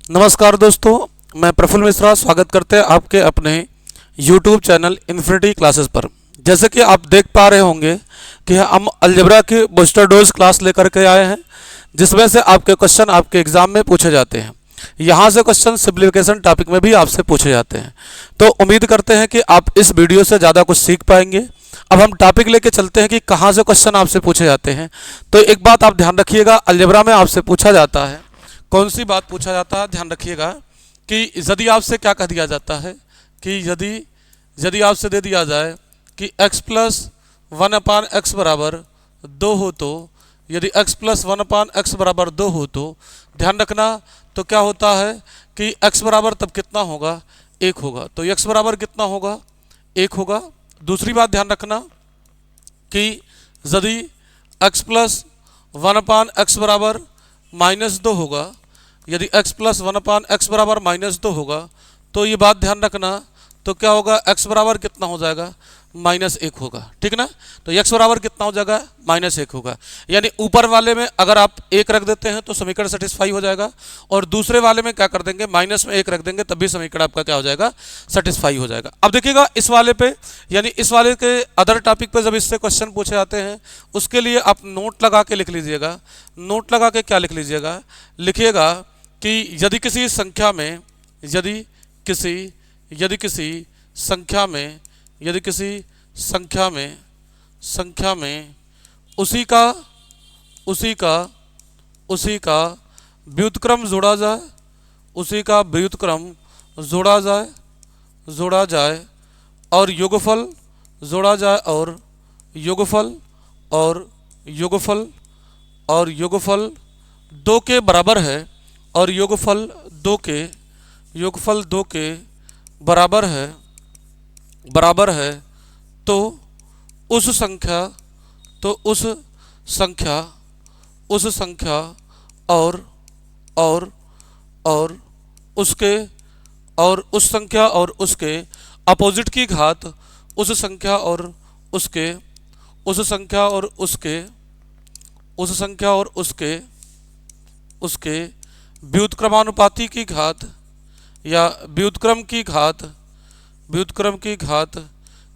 नमस्कार दोस्तों, मैं प्रफुल्ल मिश्रा स्वागत करते हैं आपके अपने YouTube चैनल इन्फिनिटी क्लासेस पर। जैसे कि आप देख पा रहे होंगे कि हम अलजेब्रा की बूस्टर डोज क्लास लेकर के आए हैं, जिसमें से आपके क्वेश्चन आपके एग्जाम में पूछे जाते हैं। यहाँ से क्वेश्चन सिंप्लीफिकेशन टॉपिक में भी आपसे पूछे जाते हैं। तो उम्मीद करते हैं कि आप इस वीडियो से ज़्यादा कुछ सीख पाएंगे। अब हम टॉपिक लेके चलते हैं कि कहाँ से क्वेश्चन आपसे पूछे जाते हैं। तो एक बात आप ध्यान रखिएगा, अलजेब्रा में आपसे पूछा जाता है, कौन सी बात पूछा जाता है, ध्यान रखिएगा कि यदि आपसे क्या कह दिया जाता है कि यदि आपसे दे दिया जाए कि x प्लस 1/x बराबर 2 हो, तो यदि x प्लस 1/x बराबर 2 हो तो ध्यान रखना तो क्या होता है कि x बराबर तब कितना होगा, 1 होगा। तो x बराबर कितना होगा, 1 होगा। दूसरी बात ध्यान रखना कि यदि x प्लस 1/x बराबर -2 होगा, यदि x प्लस 1/x बराबर -2 होगा तो ये बात ध्यान रखना तो क्या होगा, x बराबर कितना हो जाएगा, -1 होगा। ठीक ना। तो x बराबर कितना हो जाएगा, -1 होगा। यानी ऊपर वाले में अगर आप 1 रख देते हैं तो समीकरण सेटिस्फाई हो जाएगा, और दूसरे वाले में क्या कर देंगे, माइनस में 1 रख देंगे, तब भी समीकरण आपका क्या हो जाएगा, सेटिस्फाई हो जाएगा। अब देखिएगा इस वाले पे, यानी इस वाले के अदर टॉपिक पे जब इससे क्वेश्चन पूछे जाते हैं उसके लिए आप नोट लगा के लिख लीजिएगा। नोट लगा के क्या लिख लीजिएगा, लिखिएगा कि यदि किसी संख्या में उसी का व्युत्क्रम जोड़ा जाए और योगफल जोड़ा जाए और योगफल 2 के बराबर है, और योगफल 2 के बराबर है, तो उस संख्या और उसके अपोजिट की घात उस संख्या और उसके व्युत्क्रमानुपाती की घात या व्युत्क्रम की घात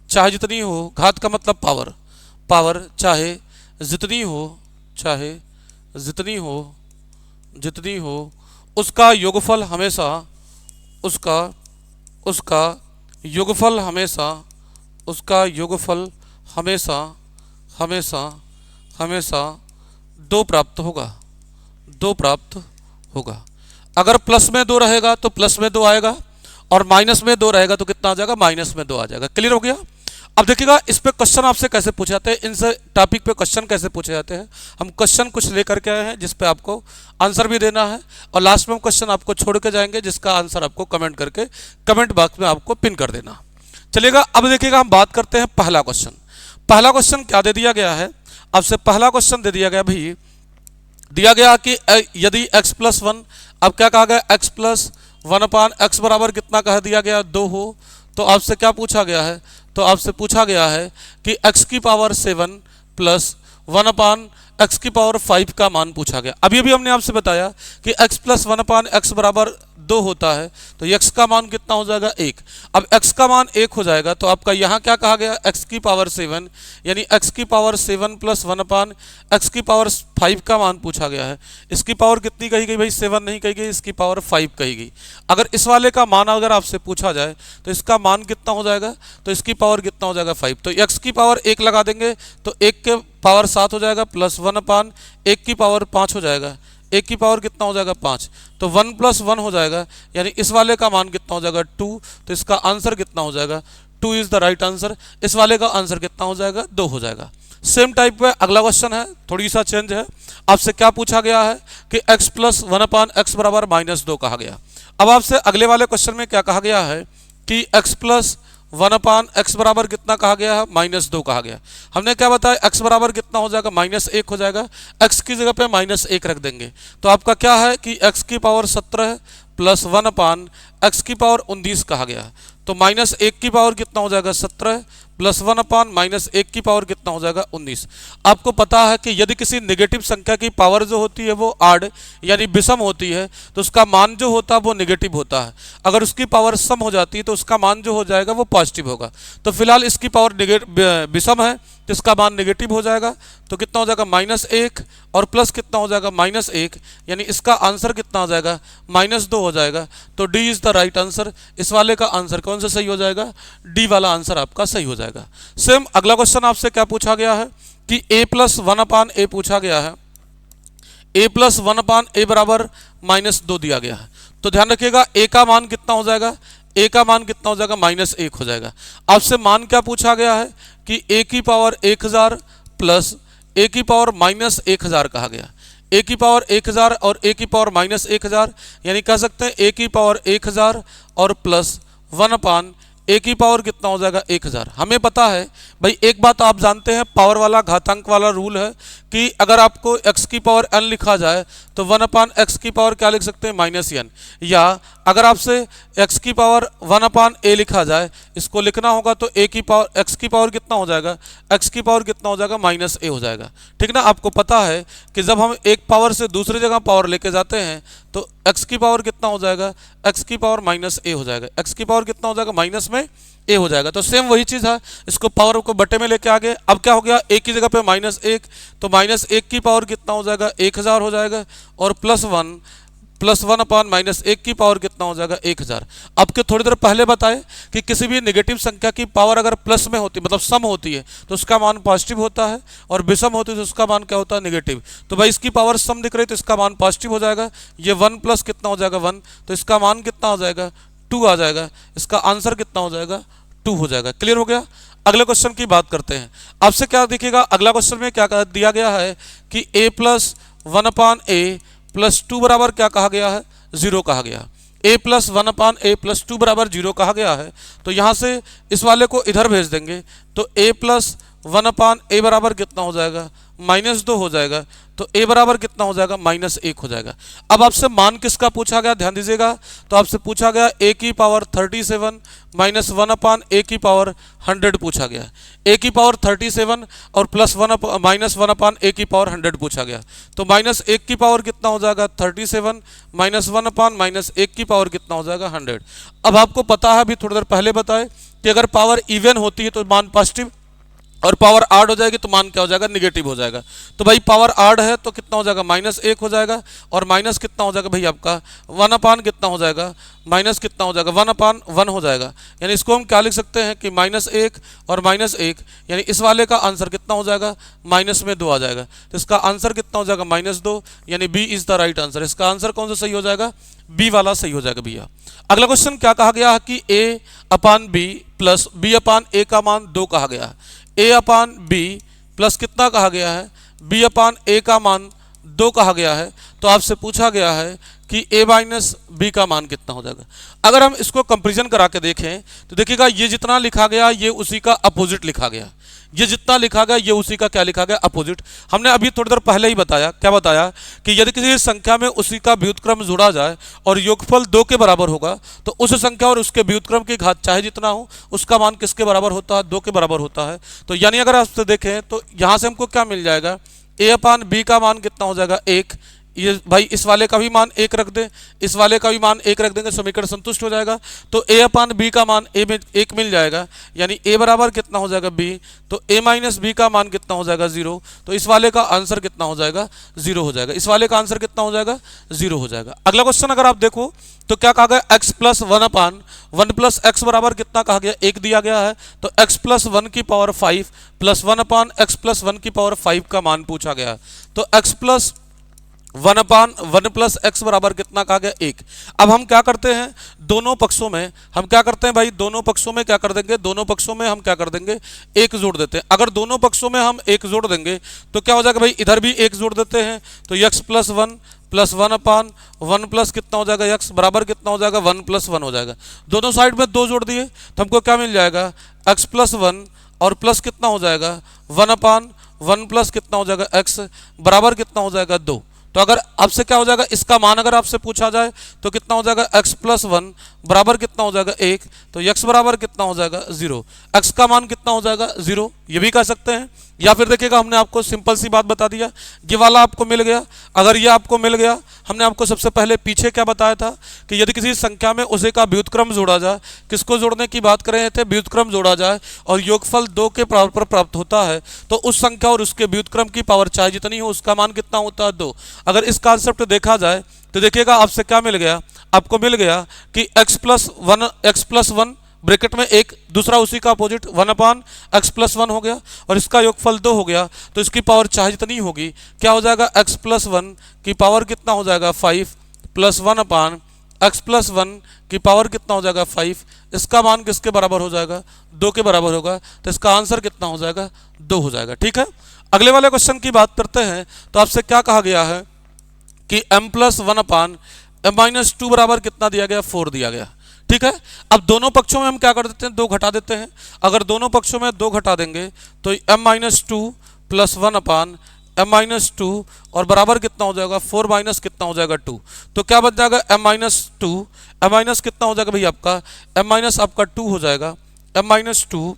चाहे जितनी हो, घात का मतलब पावर चाहे जितनी हो उसका योगफल हमेशा 2 प्राप्त होगा। अगर प्लस में 2 रहेगा तो प्लस में 2 आएगा, और माइनस में 2 रहेगा तो कितना आ जाएगा, माइनस में 2 आ जाएगा। क्लियर हो गया। अब देखिएगा इस पे क्वेश्चन आपसे कैसे पूछे जाते हैं, इनसे टॉपिक पे क्वेश्चन कैसे पूछे जाते हैं। हम क्वेश्चन कुछ लेकर के आए हैं जिस पे आपको आंसर भी देना है, और लास्ट में हम क्वेश्चन आपको छोड़ के जाएंगे जिसका आंसर आपको कमेंट करके कमेंट बॉक्स में आपको पिन कर देना। चलिएगा अब देखिएगा हम बात करते हैं पहला क्वेश्चन क्या दे दिया गया है। आपसे पहला क्वेश्चन दे दिया गया भाई, दिया गया कि यदि x प्लस 1, अब क्या कहा गया, x प्लस 1/x बराबर कितना कह दिया गया, 2 हो, तो आपसे क्या पूछा गया है, तो आपसे पूछा गया है कि x की पावर 7 प्लस 1/x की पावर 5 का मान पूछा गया। अभी अभी हमने आपसे बताया कि x प्लस 1/x बराबर 2 होता है, तो x का मान कितना हो जाएगा, 1। अब x का मान 1 हो जाएगा तो आपका यहाँ क्या कहा गया, x की पावर 7, यानी x की पावर 7 प्लस 1/x की पावर 5 का मान पूछा गया है। इसकी पावर कितनी कही गई भाई, 7 नहीं कही गई, इसकी पावर 5 कही गई। अगर इस वाले का मान अगर आपसे पूछा जाए तो इसका मान कितना हो जाएगा, तो इसकी पावर कितना हो जाएगा, 5। तो x की पावर 1 लगा देंगे तो 1 के पावर 7 हो जाएगा, प्लस 1/1 की पावर 5 हो जाएगा, 1 की पावर कितना हो जाएगा, 5। तो 1 + 1 हो जाएगा, यानी इस वाले का मान कितना हो जाएगा, 2। तो इसका आंसर कितना हो जाएगा, 2 इज द राइट आंसर। इस वाले का आंसर कितना हो जाएगा, 2 हो जाएगा। सेम टाइप में अगला क्वेश्चन है, थोड़ी सा चेंज है। आपसे क्या पूछा गया है कि x प्लस 1/x बराबर -2 कहा गया। अब आपसे अगले वाले क्वेश्चन में क्या कहा गया है कि x प्लस 1/x बराबर कितना कहा गया है, -2 कहा गया। हमने क्या बताया, x बराबर कितना हो जाएगा, -1 हो जाएगा। x की जगह पे -1 रख देंगे तो आपका क्या है कि x की पावर 17 प्लस 1 x की पावर 19 कहा गया है। तो माइनस 1 की पावर कितना हो जाएगा 17 प्लस 1 अपान माइनस 1 की पावर कितना हो जाएगा 19। आपको पता है कि यदि किसी नेगेटिव संख्या की पावर जो होती है वो आड यानी विषम होती है तो उसका मान जो होता है वो नेगेटिव होता है। अगर उसकी पावर सम हो जाती है तो उसका मान जो हो जाएगा वो पॉजिटिव होगा। तो फिलहाल इसकी पावर विषम है तो इसका मान नेगेटिव हो जाएगा। तो कितना हो जाएगा -1 और प्लस कितना हो जाएगा -1, यानी इसका आंसर कितना हो जाएगा -2 हो जाएगा। तो D is the right answer. इस वाले का आंसर कौन सा सही हो जाएगा, डी वाला आंसर आपका सही हो जाएगा। सेम अगला क्वेश्चन आपसे क्या पूछा गया है कि a + 1/a पूछा गया है। a + 1/a बराबर -2 दिया गया है। तो ध्यान रखिएगा a का मान कितना हो जाएगा, a का मान कितना हो जाएगा -1 हो जाएगा। आपसे मान क्या पूछा गया है कि a की पावर 1000 प्लस a की पावर -1000 कहा गया। a की पावर 1000 और a की पावर -1000 यानी कह सकते हैं a की पावर 1000 और प्लस 1 a की पावर कितना हो जाएगा 1000। हमें पता है भाई एक बात आप जानते हैं, पावर वाला घातांक वाला रूल है कि अगर आपको x की पावर n लिखा जाए तो 1/x की पावर क्या लिख सकते हैं -n, या अगर आपसे x की पावर 1/a लिखा जाए इसको लिखना होगा तो a की पावर x की पावर कितना हो जाएगा, x की पावर कितना हो जाएगा -a हो जाएगा। ठीक ना, आपको पता है कि जब हम एक पावर से दूसरी जगह पावर लेके जाते हैं तो x की पावर कितना हो जाएगा, x की पावर -a हो जाएगा। x की पावर कितना हो जाएगा माइनस में a हो जाएगा। तो सेम वही चीज़ है, इसको पावर को बटे में लेके आगे। अब क्या हो गया, a की जगह पे -1 तो -1 की पावर कितना हो जाएगा 1000 हो जाएगा और प्लस 1 -1 की पावर कितना हो जाएगा 1000। अब के थोड़ी देर पहले बताए कि किसी भी नेगेटिव संख्या की पावर अगर प्लस में होती मतलब सम होती है तो उसका मान पॉजिटिव होता है और विषम होती है तो उसका मान क्या होता है नेगेटिव। तो भाई इसकी पावर सम दिख रही तो इसका मान पॉजिटिव हो जाएगा। ये 1 प्लस कितना हो जाएगा 1 तो इसका मान कितना हो जाएगा 2 आ जाएगा। इसका आंसर कितना हो जाएगा 2 हो जाएगा। क्लियर हो गया। अगले क्वेश्चन की बात करते हैं। आपसे क्या देखिएगा, अगला क्वेश्चन में क्या दिया गया है कि a + 1/a + 2 बराबर क्या कहा गया है 0 कहा गया। a + 1/a + 2 बराबर 0 कहा गया है। तो यहाँ से इस वाले को इधर भेज देंगे तो a + 1/a बराबर कितना हो जाएगा -2 हो जाएगा। तो a बराबर कितना हो जाएगा -1 हो जाएगा। अब आपसे मान किसका पूछा गया ध्यान दीजिएगा, तो आपसे पूछा गया a की पावर 37 -1/a की पावर 100 पूछा गया। a की पावर 37 और प्लस 1 -1/a की पावर 100 पूछा गया। तो -1 की पावर कितना हो जाएगा 37 -1/-1 की पावर कितना हो जाएगा 100। अब आपको पता है अभी थोड़ी देर पहले बताए कि अगर पावर इवन होती है तो मान पॉजिटिव और पावर आड हो जाएगी तो मान क्या हो जाएगा नेगेटिव हो जाएगा। तो भाई पावर आड है तो कितना हो जाएगा -1 हो जाएगा और माइनस कितना हो जाएगा भाई आपका 1/, कितना हो जाएगा माइनस कितना हो जाएगा 1/1 हो जाएगा। यानी इसको हम क्या लिख सकते हैं कि -1 और -1 यानी इस वाले का आंसर कितना हो जाएगा -2 आ जाएगा। तो इसका आंसर कितना हो जाएगा -2 यानी B is the right answer. इसका आंसर कौन सा सही हो जाएगा, बी वाला सही हो जाएगा भैया। अगला क्वेश्चन क्या कहा गया है कि a/b + b/a का मान 2 कहा गया है। a/b प्लस कितना कहा गया है b/a का मान 2 कहा गया है। तो आपसे पूछा गया है कि a - b का मान कितना हो जाएगा। अगर हम इसको कंपैरिजन करा के देखें तो देखिएगा ये जितना लिखा गया ये उसी का अपोजिट लिखा गया, ये जितना लिखा गया ये उसी का क्या लिखा गया अपोजिट। हमने अभी थोड़ी देर पहले ही बताया, क्या बताया कि यदि किसी संख्या में उसी का व्युत्क्रम जोड़ा जाए और योगफल 2 के बराबर होगा तो उस संख्या और उसके व्युत्क्रम की घात चाहे जितना हो उसका मान किसके बराबर होता है 2 के बराबर होता है। तो यानी अगर आपसे देखें तो यहाँ से हमको क्या मिल जाएगा a/b का मान कितना हो जाएगा 1। ये भाई इस वाले का भी मान 1 रख दे, इस वाले का भी मान 1 रख देंगे, समीकरण संतुष्ट हो जाएगा। तो a/b का मान a में 1 मिल जाएगा यानी a बराबर कितना हो जाएगा b। तो a - b का मान कितना हो जाएगा 0। तो इस वाले का आंसर कितना हो जाएगा 0 हो जाएगा। इस वाले का आंसर कितना हो जाएगा 0 हो जाएगा। अगला क्वेश्चन अगर आप देखो तो क्या कहा गया x + 1/1 + x बराबर कितना कहा गया 1 दिया गया है। तो x + 1 की पावर 5 + 1/x + 1 की पावर 5 का मान पूछा गया। तो x + 1/1 + x बराबर कितना कहा गया 1। अब हम क्या करते हैं दोनों पक्षों में हम क्या करते हैं भाई दोनों पक्षों में क्या कर देंगे, दोनों पक्षों में हम क्या कर देंगे 1 जोड़ देते हैं। अगर दोनों पक्षों में हम 1 जोड़ देंगे तो क्या हो जाएगा भाई इधर भी 1 जोड़ देते हैं। तो x + 1 + 1/1 प्लस कितना हो जाएगा x बराबर कितना हो जाएगा 1 + 1 हो जाएगा। दोनों साइड में 2 जोड़ दिए तो हमको क्या मिल जाएगा x + 1 और प्लस कितना हो जाएगा 1/1 प्लस कितना हो जाएगा x बराबर कितना हो जाएगा 2। तो अगर आपसे क्या हो जाएगा, इसका मान अगर आपसे पूछा जाए तो कितना हो जाएगा, x प्लस 1 बराबर कितना हो जाएगा 1, तो x बराबर कितना हो जाएगा 0, x का मान कितना हो जाएगा 0, ये भी कह सकते हैं। या फिर देखिएगा हमने आपको सिंपल सी बात बता दिया, ये वाला आपको मिल गया, अगर ये आपको मिल गया, हमने आपको सबसे पहले पीछे क्या बताया था कि यदि किसी संख्या में उसी का व्युत्क्रम जोड़ा जाए, किसको जोड़ने की बात कर रहे थे, व्युत्क्रम जोड़ा जाए और योगफल 2 के बराबर प्राप्त होता है, तो उस संख्या और उसके व्युत्क्रम की पावर चाहे जितनी हो उसका मान कितना होता है 2। अगर इस कॉन्सेप्ट देखा जाए तो देखिएगा आपसे क्या मिल गया, आपको मिल गया कि x प्लस 1 ब्रैकेट में एक, दूसरा उसी का अपोजिट 1 अपान एक्स प्लस 1 हो गया और इसका योगफल 2 हो गया, तो इसकी पावर चाहे जितनी होगी क्या हो जाएगा, x प्लस 1 की पावर कितना हो जाएगा 5 प्लस 1 अपान एक्स प्लस 1 की पावर कितना हो जाएगा 5, इसका मान किसके बराबर हो जाएगा, 2 के बराबर होगा, तो इसका आंसर कितना हो जाएगा 2 हो जाएगा। ठीक है, अगले वाले क्वेश्चन की बात करते हैं। तो आपसे क्या कहा गया है कि m प्लस 1 अपान m माइनस 2 बराबर कितना दिया गया, 4 दिया गया। ठीक है, अब दोनों पक्षों में हम क्या कर देते हैं, 2 घटा देते हैं। अगर दोनों पक्षों में 2 घटा देंगे तो m माइनस 2 प्लस 1 अपान m माइनस 2 और बराबर कितना हो जाएगा 4 माइनस कितना हो जाएगा 2, तो क्या बच जाएगा m माइनस 2, m माइनस कितना हो जाएगा भाई आपका, m माइनस आपका 2 हो जाएगा, m माइनस 2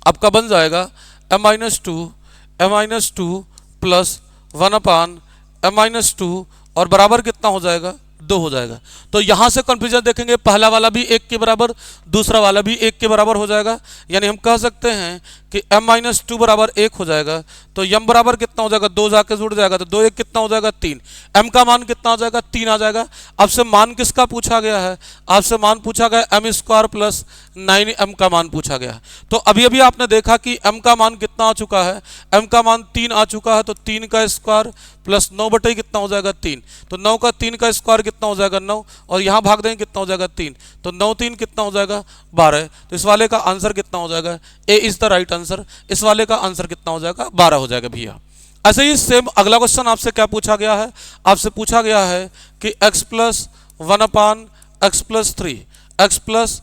आपका बन जाएगा m माइनस 2 प्लस 1 अपान m माइनस 2 और बराबर कितना हो जाएगा 2 हो जाएगा। तो यहां से कंफ्यूजन देखेंगे, पहला वाला भी 1 के बराबर, दूसरा वाला भी 1 के बराबर हो जाएगा, यानी हम कह सकते हैं कि m माइनस 2 बराबर 1 हो जाएगा, तो m बराबर कितना हो जाएगा, 2 जाके जुड़ जाएगा, तो 2 1 कितना हो जाएगा 3, m का मान कितना हो जाएगा 3 आ जाएगा। आपसे मान किसका पूछा गया है, आपसे मान पूछा गया m स्क्वायर प्लस 9m का मान पूछा गया है। तो अभी अभी आपने देखा कि m का मान कितना आ चुका है, m का मान 3 आ चुका है, तो 3 का स्क्वायर प्लस 9 बटे कितना हो जाएगा 3, तो 9 का 3 का स्क्वायर कितना हो जाएगा 9, और यहाँ भाग देंगे कितना हो जाएगा 3, तो 9 3 कितना हो जाएगा 12, तो इस वाले का आंसर कितना हो जाएगा, ए इज द राइट आंसर, इस वाले का आंसर कितना हो जाएगा 12 हो जाएगा भैया। ऐसे ही सेम अगला क्वेश्चन आपसे क्या पूछा गया है, आपसे पूछा गया है कि x प्लस 1 अपान एक्स प्लस 3, एक्स प्लस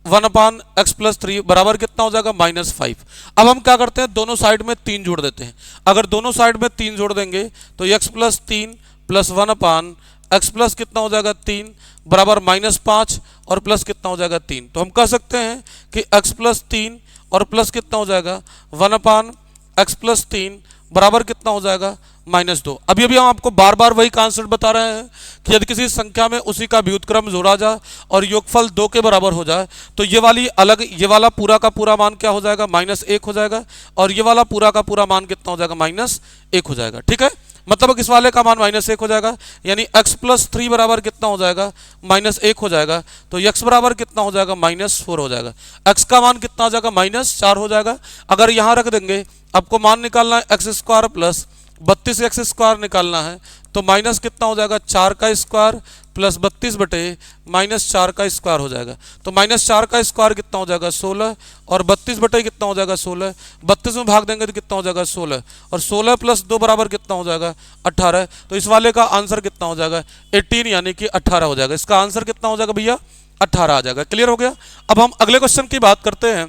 1 अपान एक्स प्लस 3 बराबर कितना हो जाएगा -5। अब हम क्या करते हैं, दोनों साइड में 3 जोड़ देते हैं। अगर दोनों साइड में 3 जोड़ देंगे तो x प्लस 3 प्लस 1 अपान एक्स प्लस कितना हो जाएगा 3 बराबर -5 और प्लस कितना हो जाएगा 3। तो हम कह सकते हैं कि x प्लस 3 और प्लस कितना हो जाएगा 1 अपान एक्स प्लस 3 बराबर कितना हो जाएगा -2। अभी अभी हम आपको बार बार वही कॉन्सेप्ट बता रहे हैं कि यदि किसी संख्या में उसी का व्युत्क्रम जोड़ा जाए और योगफल 2 के बराबर हो जाए तो ये वाली अलग, ये वाला पूरा का पूरा मान क्या हो जाएगा -1 हो जाएगा, और ये वाला पूरा का पूरा मान कितना हो जाएगा -1 हो जाएगा। ठीक है, मतलब इस वाले का मान -1 हो जाएगा, यानी x प्लस 3 बराबर कितना हो जाएगा -1 हो जाएगा, तो x बराबर कितना हो जाएगा -4 हो जाएगा, x का मान कितना हो जाएगा -4 हो जाएगा। अगर यहाँ रख देंगे, आपको मान निकालना है x square plus 32 x square निकालना है, तो माइनस कितना हो जाएगा 4 का स्क्वायर प्लस 32 बटे -4 का स्क्वायर हो जाएगा, तो -4 का स्क्वायर कितना हो जाएगा 16 और 32 बटे कितना हो जाएगा 16, 32 में भाग देंगे तो कितना हो जाएगा 16, और 16 प्लस 2 बराबर कितना हो जाएगा 18। तो इस वाले का आंसर कितना हो जाएगा 18 यानी कि 18 हो जाएगा। इसका आंसर कितना हो जाएगा भैया 18 आ जाएगा। क्लियर हो गया। अब हम अगले क्वेश्चन की बात करते हैं।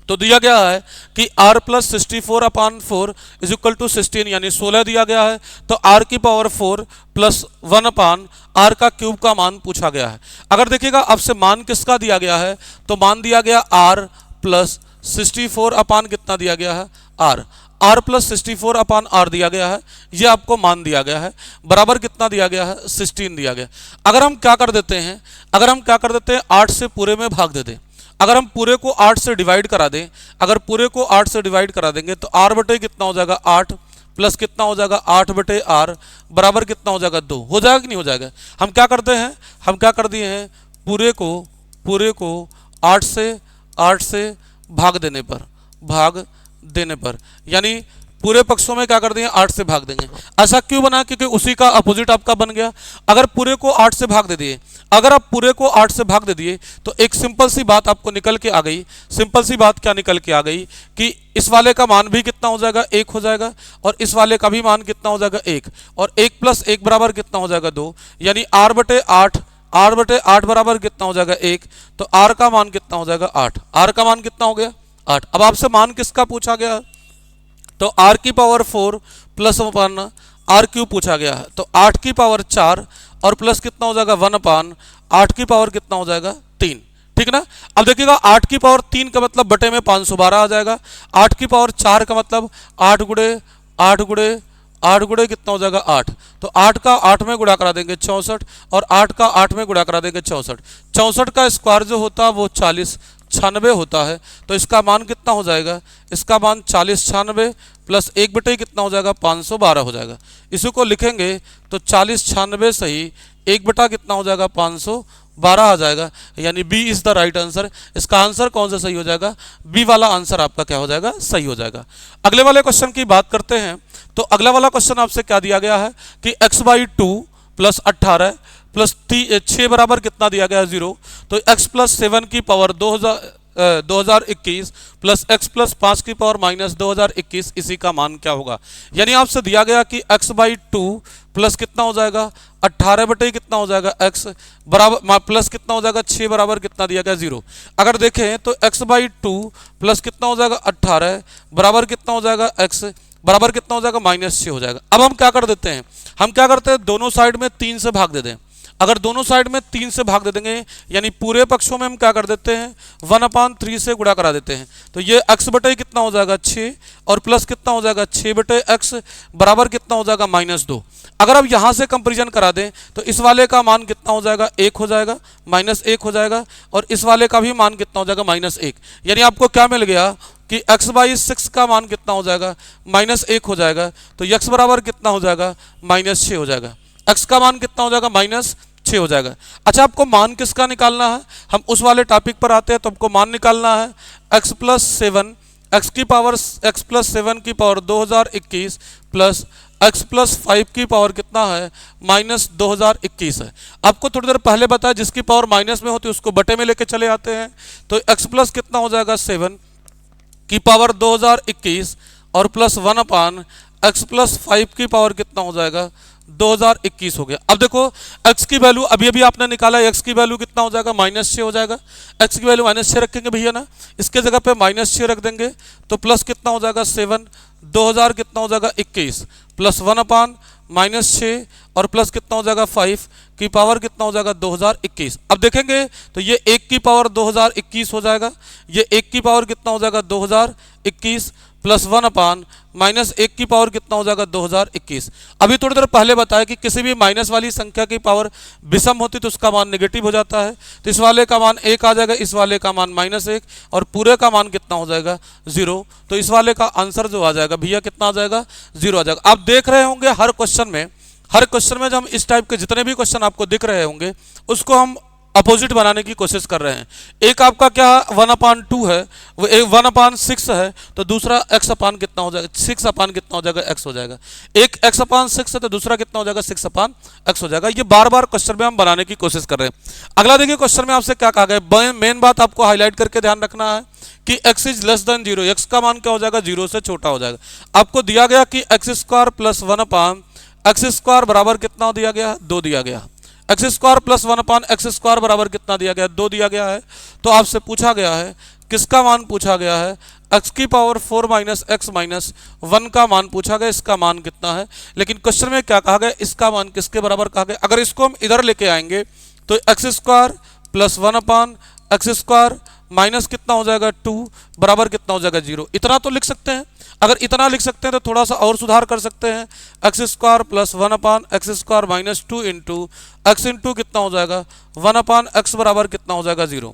तो दिया गया है कि r plus 64 upon 4 is equal to 16 यानी 16 दिया गया है, तो r की पावर 4 प्लस 1 अपान r का क्यूब का मान पूछा गया है। अगर देखिएगा आपसे मान किसका दिया गया है, तो मान दिया गया r प्लस 64 अपान कितना दिया गया है r प्लस 64 अपान r दिया गया है, ये आपको मान दिया गया है, बराबर कितना दिया गया है 16 दिया गया। अगर हम क्या कर देते हैं, 8 से पूरे में भाग दे दें, अगर हम पूरे को 8 से डिवाइड करा दें, अगर पूरे को 8 से डिवाइड करा देंगे तो r बटे कितना हो जाएगा 8 प्लस कितना हो जाएगा 8 बटे r बराबर कितना हो जाएगा 2 हो जाएगा कि नहीं हो जाएगा। हम क्या करते हैं, हम क्या कर दिए हैं, पूरे को 8 से भाग देने पर यानी पूरे पक्षों में क्या कर देंगे 8 से भाग देंगे। ऐसा क्यों बना, क्योंकि उसी का अपोजिट आपका बन गया। अगर पूरे को 8 से भाग दे दिए, अगर आप पूरे को 8 से भाग दे दिए तो एक सिंपल सी बात आपको निकल के आ गई। सिंपल सी बात क्या निकल के आ गई कि इस वाले का मान भी कितना हो जाएगा 1 हो जाएगा, और इस वाले का भी मान कितना हो जाएगा 1, और 1 प्लस 1 बराबर कितना हो जाएगा 2, यानी r बटे 8 बराबर कितना हो जाएगा 1, तो r का मान कितना हो जाएगा 8, r का मान कितना हो गया 8। अब आपसे मान किसका पूछा गया, तो r की पावर 4 प्लस 1 आर क्यूब पूछा गया है, तो 8 की पावर 4 और प्लस कितना हो जाएगा 1/8 की पावर कितना हो जाएगा 3। ठीक ना। अब देखिएगा 8 की पावर 3 का मतलब बटे में 512 आ जाएगा। 8 की पावर 4 का मतलब 8 गुणे 8 गुणे 8 गुणे कितना हो जाएगा 8, तो 8 का 8 में गुणा करा देंगे 64 और 8 का 8 में गुणा करा देंगे 64। 64 का स्क्वायर जो होता है वो 40 96 होता है, तो इसका मान कितना हो जाएगा, इसका मान 40 96 प्लस 1 बटे कितना हो जाएगा 512 हो जाएगा। इसी को लिखेंगे तो 40 96 सही 1 बटा कितना हो जाएगा 512 आ जाएगा, यानी B is the right answer. इसका आंसर कौन सा सही हो जाएगा, बी वाला आंसर आपका क्या हो जाएगा, सही हो जाएगा। अगले वाले क्वेश्चन की बात करते हैं, तो अगला वाला क्वेश्चन आपसे क्या दिया गया है कि x/2 प्लस 18 प्लस 6 बराबर कितना दिया गया है 0, तो x प्लस 7 की पावर 2021 प्लस x प्लस 5 की पावर माइनस 2021, इसी का मान क्या होगा। यानी आपसे दिया गया कि x/2 प्लस कितना हो जाएगा 18 बटे कितना हो जाएगा x बराबर प्लस कितना हो जाएगा 6 बराबर कितना दिया गया 0। अगर देखें तो x/2 प्लस कितना हो जाएगा 18 बराबर कितना हो जाएगा x बराबर कितना हो जाएगा -6 हो जाएगा। अब हम क्या कर देते हैं, हम क्या करते हैं दोनों साइड में 3 से भाग दे दें। अगर दोनों साइड में 3 से भाग दे देंगे यानी पूरे पक्षों में हम क्या कर देते हैं 1/3 से गुणा करा देते हैं, तो ये x बटे कितना हो जाएगा 6 और प्लस कितना हो जाएगा 6 बटे x बराबर कितना हो जाएगा -2। अगर अब यहाँ से कंपेरिजन करा दें तो इस वाले का मान कितना हो जाएगा 1 हो जाएगा, -1 हो जाएगा, और इस वाले का भी मान कितना हो जाएगा -1। यानी आपको क्या मिल गया कि x/6 का मान कितना हो जाएगा -1 हो जाएगा, तो x बराबर कितना हो जाएगा -6 हो जाएगा। x का मान कितना हो जाएगा -6 हो जाएगा। अच्छा, आपको मान किसका निकालना है, हम उस वाले टॉपिक पर आते हैं, तो आपको मान निकालना है x प्लस 7 x प्लस 7 की पावर 2021 प्लस x प्लस 5 की पावर कितना है -2021 है। आपको थोड़ी देर पहले बताया जिसकी पावर माइनस में होती है उसको बटे में लेके चले आते हैं, तो x प्लस कितना हो जाएगा 7 की पावर 2021 और प्लस 1 x प्लस 5 की पावर कितना हो जाएगा 2021 हो गया। अब देखो x की वैल्यू अभी अभी आपने निकाला है, x की वैल्यू कितना हो जाएगा -6 हो जाएगा। x की वैल्यू -6 रखेंगे भैया ना, इसके जगह पे -6 रख देंगे तो प्लस कितना हो जाएगा 7 2000 कितना हो जाएगा 21 प्लस 1/6 और प्लस कितना हो जाएगा 5 की पावर कितना हो जाएगा 2021। अब देखेंगे तो ये 1 की पावर 2021 हो जाएगा, ये 1 की पावर कितना हो जाएगा 2021 प्लस 1/-1 की पावर कितना हो जाएगा 2021। अभी थोड़ी देर पहले बताया कि किसी भी माइनस वाली संख्या की पावर विषम होती तो उसका मान नेगेटिव हो जाता है, तो इस वाले का मान 1 आ जाएगा, इस वाले का मान -1 और पूरे का मान कितना हो जाएगा 0, तो इस वाले का आंसर जो आ जाएगा भैया कितना आ जाएगा 0 आ जाएगा। आप देख रहे होंगे हर क्वेश्चन में जब हम इस टाइप के जितने भी क्वेश्चन आपको दिख रहे होंगे उसको हम अपोजिट बनाने की कोशिश कर रहे हैं। एक आपका क्या 1/2 है, वो 1/6 है, तो दूसरा x अपान कितना हो जाएगा 6 अपान कितना हो जाएगा x हो जाएगा। एक x/6 है तो दूसरा कितना हो जाएगा 6/x हो जाएगा। ये बार बार क्वेश्चन में हम बनाने की कोशिश कर रहे हैं। अगला देखिए क्वेश्चन में आपसे क्या कहा गया, मेन बात आपको हाईलाइट करके ध्यान रखना है कि x is less than 0, x का मान क्या हो जाएगा 0 से छोटा हो जाएगा। आपको दिया गया कि x² प्लस 1/x² बराबर कितना दिया गया 2 दिया गया, x² प्लस 1/x² बराबर कितना दिया गया 2 दिया गया है। तो आपसे पूछा गया है किसका मान पूछा गया है, x की पावर 4 माइनस x माइनस 1 का मान पूछा गया, इसका मान कितना है। लेकिन क्वेश्चन में क्या कहा गया, इसका मान किसके बराबर कहा गया। अगर इसको हम इधर लेके आएंगे तो x² प्लस 1/x² माइनस कितना हो जाएगा 2 बराबर कितना हो जाएगा 0। इतना तो लिख सकते हैं, अगर इतना लिख सकते हैं तो थोड़ा सा और सुधार कर सकते हैं, x² plus 1/x² minus 2 into x into कितना हो जाएगा 1/x बराबर कितना हो जाएगा 0।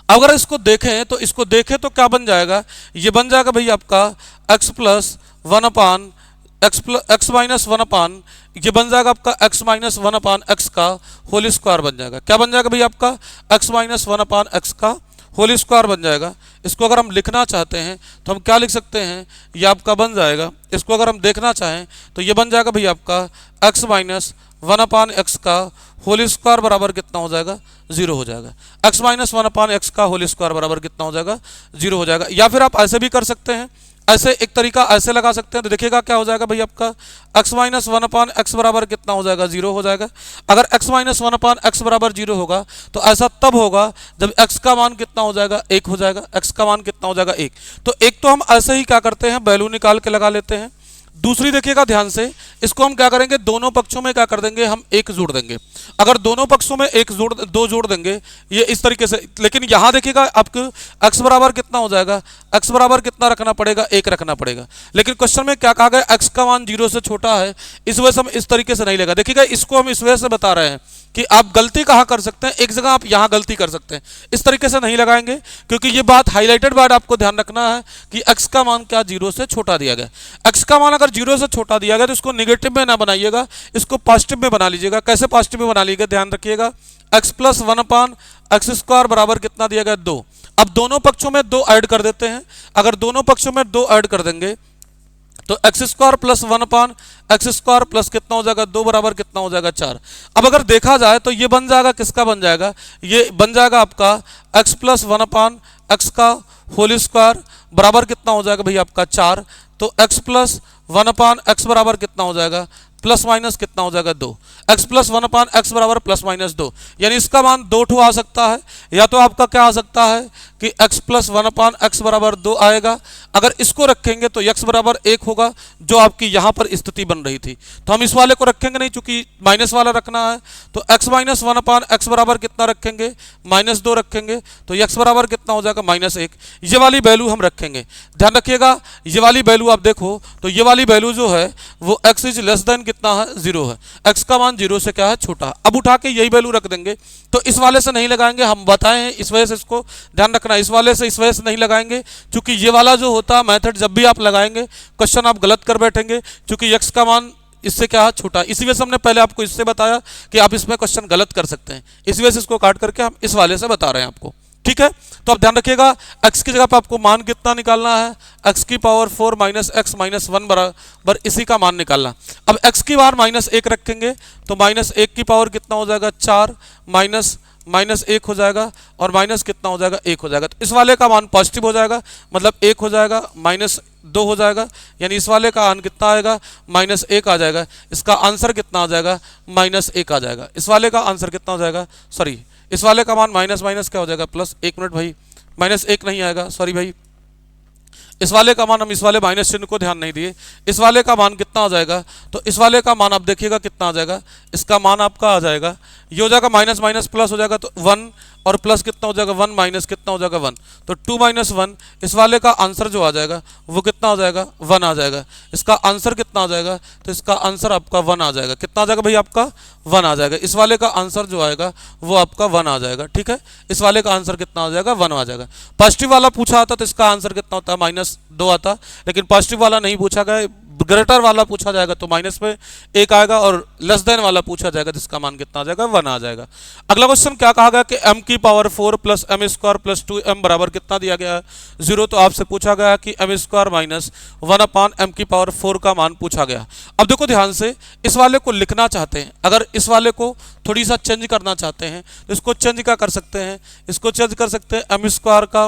अगर इसको देखें तो क्या बन जाएगा, ये बन जाएगा भाई आपका x प्लस 1/x माइनस 1 ये बन जाएगा आपका x माइनस 1/x का होल स्क्वायर बन जाएगा। क्या बन जाएगा भाई आपका x माइनस 1/x का होल स्क्वायर बन जाएगा। इसको अगर हम लिखना चाहते हैं तो हम क्या लिख सकते हैं, ये आपका बन जाएगा। इसको अगर हम देखना चाहें तो ये बन जाएगा भाई आपका x माइनस 1/x का होल स्क्वायर बराबर कितना हो जाएगा 0 हो जाएगा। x माइनस 1/x का होल स्क्वायर बराबर कितना हो जाएगा 0 हो जाएगा। या फिर आप ऐसे भी कर सकते हैं, ऐसे एक तरीका ऐसे लगा सकते हैं, तो देखिएगा क्या हो जाएगा भाई आपका x माइनस 1/x बराबर कितना हो जाएगा 0 हो जाएगा। अगर x माइनस 1/x बराबर 0 होगा तो ऐसा तब होगा जब x का मान कितना हो जाएगा 1 हो जाएगा, x का मान कितना हो जाएगा 1। तो एक तो हम ऐसे ही क्या करते हैं वैल्यू निकाल के लगा लेते हैं, दूसरी देखिएगा ध्यान से, इसको हम क्या करेंगे, दोनों पक्षों में क्या कर देंगे, हम एक जोड़ देंगे। अगर दोनों पक्षों में दो जोड़ देंगे ये इस तरीके से, लेकिन यहां देखिएगा आपको x बराबर कितना हो जाएगा, x बराबर कितना रखना पड़ेगा, 1 रखना पड़ेगा। लेकिन क्वेश्चन में क्या कहा गया, x का मान 0 से छोटा है, इस वजह से हम इस तरीके से नहीं लेगा। देखिएगा इसको हम इस वजह से बता रहे हैं कि आप गलती कहाँ कर सकते हैं, एक जगह आप यहाँ गलती कर सकते हैं, इस तरीके से नहीं लगाएंगे, क्योंकि ये बात हाईलाइटेड बात आपको ध्यान रखना है कि x का मान क्या 0 से छोटा दिया गया। x का मान अगर 0 से छोटा दिया गया तो इसको नेगेटिव में ना बनाइएगा, इसको पॉजिटिव में बना लीजिएगा। कैसे पॉजिटिव में बना लीजिएगा, ध्यान रखिएगा, x प्लस 1/x² बराबर कितना दिया गया, 2। अब दोनों पक्षों में 2 ऐड कर देते हैं। अगर दोनों पक्षों में 2 ऐड कर देंगे तो x² प्लस 1/x² प्लस कितना हो जाएगा, 2 बराबर कितना हो जाएगा, 4। अब अगर देखा जाए तो ये बन जाएगा, किसका बन जाएगा, ये बन जाएगा आपका x प्लस 1/x का होल स्क्वायर बराबर कितना हो जाएगा भाई आपका 4। तो x प्लस 1/x बराबर कितना हो जाएगा, प्लस माइनस कितना हो जाएगा, 2। x प्लस 1/x बराबर प्लस माइनस 2, यानी इसका मान 2 ठो आ सकता है, या तो आपका क्या आ सकता है कि x प्लस 1/x बराबर 2 आएगा। अगर इसको रखेंगे तो x बराबर 1 होगा, जो आपकी यहाँ पर स्थिति बन रही थी। तो हम इस वाले को रखेंगे नहीं, चूंकि माइनस वाला रखना है, तो x माइनस 1/x बराबर कितना रखेंगे, -2 रखेंगे, तो x बराबर कितना हो जाएगा, -1। ये वाली वैल्यू हम रखेंगे। ध्यान रखिएगा, ये वाली वैल्यू आप देखो तो ये वाली वैल्यू जो है वो x इज लेस देन कितना है, 0 है। x का मान 0 से क्या है, छोटा। अब उठा के यही वैल्यू रख देंगे, तो इस वाले से नहीं लगाएंगे, हम बताए हैं इस वजह से, इसको ध्यान रखना, इस वाले से इस वजह से नहीं लगाएंगे, क्योंकि ये वाला जो होता है मेथड जब भी आप लगाएंगे क्वेश्चन आप गलत कर बैठेंगे, क्योंकि x का मान इससे क्या है, छोटा। इसी वजह से हमने पहले आपको इससे बताया कि आप इसमें क्वेश्चन गलत कर सकते हैं, इस वजह से इसको काट करके हम इस वाले से बता रहे हैं आपको, ठीक है। तो आप ध्यान रखिएगा, x की जगह पर आपको मान कितना निकालना है, x की पावर 4 माइनस x माइनस 1 बराबर इसी का मान निकालना। अब x की बार -1 रखेंगे तो -1 की पावर कितना हो जाएगा, 4 -1 हो जाएगा, और माइनस कितना हो जाएगा, 1 हो जाएगा। तो इस वाले का मान पॉजिटिव हो जाएगा, मतलब 1 हो जाएगा, -2 हो जाएगा, यानी इस वाले का मान कितना आएगा, -1 आ जाएगा। इसका आंसर कितना आ जाएगा, -1 आ जाएगा। इस वाले का आंसर कितना हो जाएगा, सॉरी इस वाले का मान माइनस क्या हो जाएगा, प्लस। 1 मिनट भाई, -1 नहीं आएगा, सॉरी भाई, इस वाले का मान, हम इस वाले माइनस चिन्ह को ध्यान नहीं दिए, इस वाले का मान कितना आ जाएगा, तो इस वाले का मान आप देखिएगा कितना आ जाएगा, इसका मान आपका आ जाएगा, ये हो जाएगा माइनस माइनस प्लस हो जाएगा, तो 1 और प्लस कितना हो जाएगा, 1 माइनस कितना हो जाएगा, 1, तो 2 - 1, इस वाले का आंसर जो आ जाएगा वो कितना आ जाएगा, 1 आ जाएगा। इसका आंसर कितना आ जाएगा, तो इसका आंसर आपका 1 आ जाएगा। कितना आ जाएगा भाई आपका, 1 आ जाएगा। इस वाले का आंसर जो आएगा वो आपका 1 आ जाएगा, ठीक है। इस वाले का आंसर कितना आ जाएगा, 1 आ जाएगा। पॉजिटिव वाला पूछा आता तो इसका आंसर कितना होता है, -2 आता, लेकिन पॉजिटिव वाला नहीं पूछा गया, ग्रेटर वाला पूछा जाएगा तो माइनस में 1 आएगा, और लेस देन वाला पूछा जाएगा जिसका मान कितना आ जाएगा, 1 आ जाएगा। अगला क्वेश्चन क्या कहा गया कि m की power 4 plus m² plus 2m बराबर कितना दिया गया है, 0। तो आपसे पूछा गया कि m² माइनस 1/m की पावर 4 का मान पूछा गया। अब देखो ध्यान से, इस वाले को लिखना चाहते हैं, अगर इस वाले को थोड़ी सा चेंज करना चाहते हैं तो इसको चेंज क्या कर सकते हैं, इसको चेंज कर सकते हैं m² का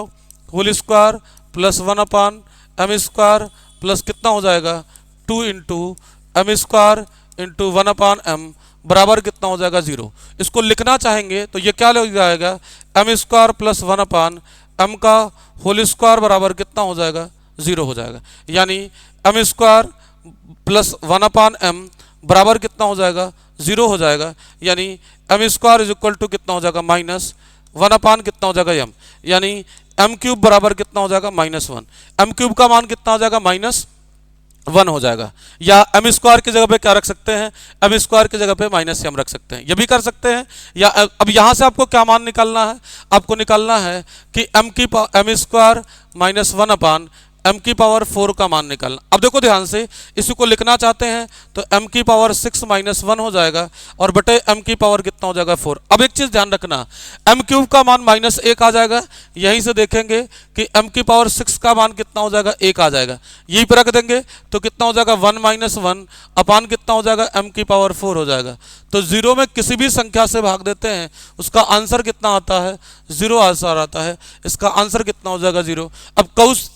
whole square plus 1/m² plus कितना हो जाएगा, 2 × m² × 1/m बराबर कितना हो जाएगा, 0। इसको लिखना चाहेंगे तो ये क्या लग जाएगा, m² प्लस 1/m का होल स्क्वायर बराबर कितना हो जाएगा, 0 हो जाएगा। यानी m² प्लस 1/m बराबर कितना हो जाएगा, 0 हो जाएगा। यानी m² इज इक्वल टू कितना हो जाएगा, -1/, कितना हो जाएगा, m, यानी m³ बराबर कितना हो जाएगा, -1। m³ का मान कितना हो जाएगा, -1 हो जाएगा। या m² की जगह पे क्या रख सकते हैं, m² की जगह पे -m रख सकते हैं, ये भी कर सकते हैं। या अब यहां से आपको क्या मान निकालना है, आपको निकालना है कि m² माइनस 1/m की पावर 4 का मान निकालना। अब देखो ध्यान से, इसी को लिखना चाहते हैं तो m की पावर 6 - 1 हो जाएगा, और बटे m की पावर कितना हो जाएगा, 4। अब एक चीज ध्यान रखना, m³ का मान -1 आ जाएगा, यहीं से देखेंगे कि m की पावर 6 का मान कितना हो जाएगा, 1 आ जाएगा, यहीं पर रख देंगे तो कितना हो जाएगा, 1 - 1 अपान कितना हो जाएगा, m की पावर 4 हो जाएगा। तो 0 में किसी भी संख्या से भाग देते हैं उसका आंसर कितना आता है, 0 आंसर आता है। इसका आंसर कितना हो जाएगा, 0। अब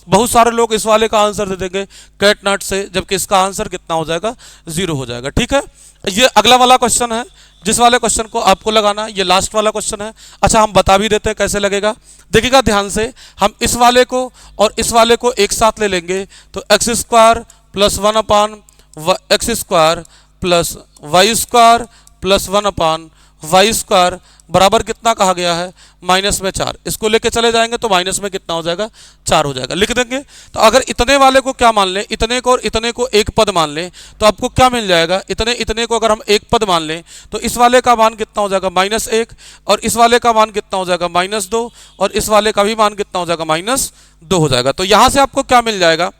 बहुत सारे लोग इस वाले का आंसर दे देंगे कैट नट से, जबकि इसका आंसर कितना हो जाएगा, 0 हो जाएगा, ठीक है। ये अगला वाला क्वेश्चन है, जिस वाले क्वेश्चन को आपको लगाना है, ये लास्ट वाला क्वेश्चन है। अच्छा, हम बता भी देते हैं कैसे लगेगा, देखिएगा ध्यान से। हम इस वाले को और इस वाले को एक साथ ले लेंगे तो x² plus 1/x² plus y² plus 1/y² बराबर कितना कहा गया है, माइनस में 4। इसको लेके चले जाएंगे तो माइनस में कितना हो जाएगा, 4 हो जाएगा। लिख देंगे। तो अगर इतने वाले को क्या मान लें, इतने को और इतने को एक पद मान लें, तो आपको क्या मिल जाएगा, इतने को अगर हम एक पद मान लें तो इस वाले का मान कितना हो जाएगा, -1, और इस वाले का मान कितना हो जाएगा, -2, और इस वाले का भी मान कितना हो जाएगा, -2 हो जाएगा। तो यहां से आपको क्या मिल जाएगा,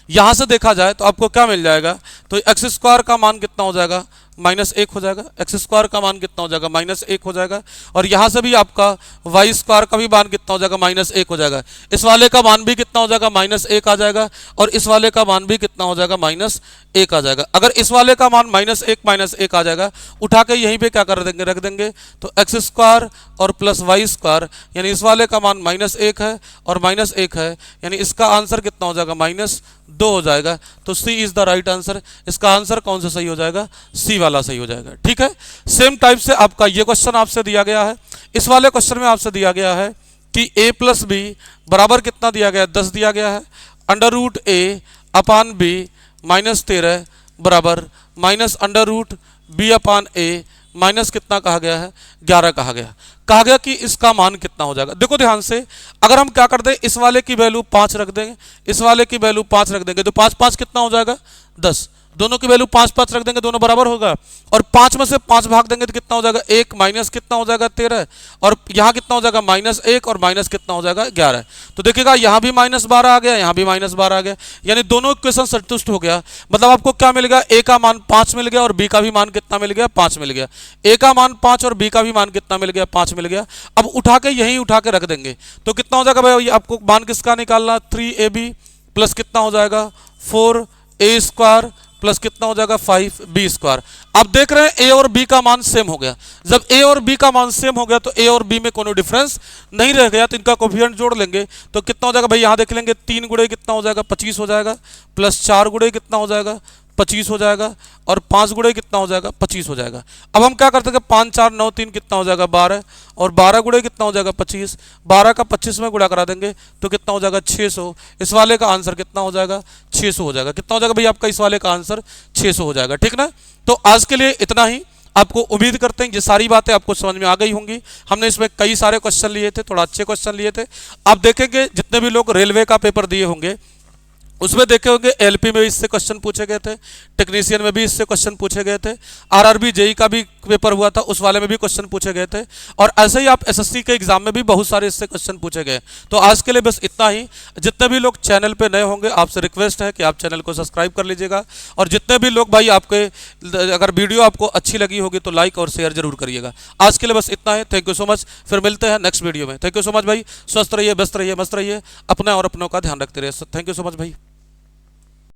यहां से देखा जाए तो आपको क्या मिल जाएगा, तो x² का मान कितना हो जाएगा, -1 हो जाएगा। x² का मान कितना हो जाएगा, -1 हो जाएगा। और यहां से भी आपका y² का भी मान कितना हो जाएगा, -1 हो जाएगा। इस वाले का मान भी कितना हो जाएगा, -1 आ जाएगा, और इस वाले का मान भी कितना हो जाएगा, -1 आ जाएगा। अगर इस वाले का मान -1 आ जाएगा, उठा के यहीं पे क्या कर देंगे, रख देंगे। तो x² और प्लस y², यानी इस वाले का मान -1 है और -1 है, यानी इसका आंसर कितना हो जाएगा, -2 हो जाएगा। तो सी इज द राइट आंसर। इसका आंसर कौन सा सही हो जाएगा, सी वाला सही हो जाएगा। ठीक है। सेम टाइप से आपका ये क्वेश्चन आपसे दिया गया है। इस वाले क्वेश्चन में आपसे दिया गया है कि a + b बराबर कितना दिया गया है, 10 दिया गया है। √a/b -13 बराबर -√b/a माइनस कितना कहा गया है, 11 कहा गया कि इसका मान कितना हो जाएगा। देखो ध्यान से, अगर हम क्या कर दें, इस वाले की वैल्यू 5 रख देंगे, इस वाले की वैल्यू 5 रख देंगे, तो 5 5 कितना हो जाएगा, 10। दोनों की वैल्यू 5 5 रख देंगे, दोनों बराबर होगा। और 5 में से 5 भाग देंगे तो कितना हो जाएगा, 1 माइनस कितना हो जाएगा, 13, और यहाँ कितना हो जाएगा, -1, और माइनस कितना हो जाएगा, 11। तो देखिएगा यहाँ भी -12 आ गया, यहाँ भी -12 आ गया, यानी दोनों इक्वेशन संतुष्ट हो गया। मतलब आपको क्या मिल गया, a का मान 5 मिल गया और b का भी मान कितना मिल गया, 5 मिल गया। a का मान 5 और b का भी मान कितना मिल गया, 5 मिल गया। अब उठा के यहीं उठा के रख देंगे तो कितना हो जाएगा भाई, आपको मान किसका निकालना, 3ab प्लस कितना हो जाएगा, 4a² प्लस कितना हो जाएगा, 5b²। आप देख रहे हैं a और b का मान सेम हो गया। जब a और b का मान सेम हो गया तो a और b में कोई डिफरेंस नहीं रह गया, तो इनका कोफिशिएंट जोड़ लेंगे तो कितना हो जाएगा भाई, यहां देख लेंगे, 3 गुणे कितना हो जाएगा, 25 हो जाएगा, प्लस 4 गुणे कितना हो जाएगा, 25 हो जाएगा, और 5 गुणे कितना हो जाएगा, 25 हो जाएगा। अब हम क्या करते हैं, 5 4 9 3 कितना हो जाएगा, 12, और 12 गुणे कितना हो जाएगा, 25, 12 का 25 में गुणा करा देंगे तो कितना हो जाएगा, 600। इस वाले का आंसर कितना हो जाएगा, 600 हो जाएगा। कितना हो जाएगा भाई आपका, इस वाले का आंसर 600 हो जाएगा। ठीक ना। तो आज के लिए इतना ही। आपको उम्मीद करते हैं ये सारी बातें आपको समझ में आ गई होंगी। हमने इसमें कई सारे क्वेश्चन लिए थे, थोड़ा अच्छे क्वेश्चन लिए थे। आप देखेंगे जितने भी लोग रेलवे का पेपर दिए होंगे उसमें देखे होंगे एलपी में भी इससे क्वेश्चन पूछे गए थे, टेक्नीशियन में भी इससे क्वेश्चन पूछे गए थे, आरआरबी जेई का भी पेपर हुआ था उस वाले में भी क्वेश्चन पूछे गए थे, और ऐसे ही आप एसएससी के एग्जाम में भी बहुत सारे इससे क्वेश्चन पूछे गए। तो आज के लिए बस इतना ही। जितने भी लोग चैनल पे नए होंगे आपसे रिक्वेस्ट है कि आप चैनल को सब्सक्राइब कर लीजिएगा, और जितने भी लोग भाई आपके अगर वीडियो आपको अच्छी लगी होगी तो लाइक और शेयर जरूर करिएगा। आज के लिए बस इतना है। Thank you so much. फिर मिलते हैं नेक्स्ट वीडियो में। थैंक यू सो मच भाई। स्वस्थ रहिए, व्यस्त रहिए, मस्त रहिए, अपना और अपनों का ध्यान रखते रहिए। थैंक यू सो मच भाई।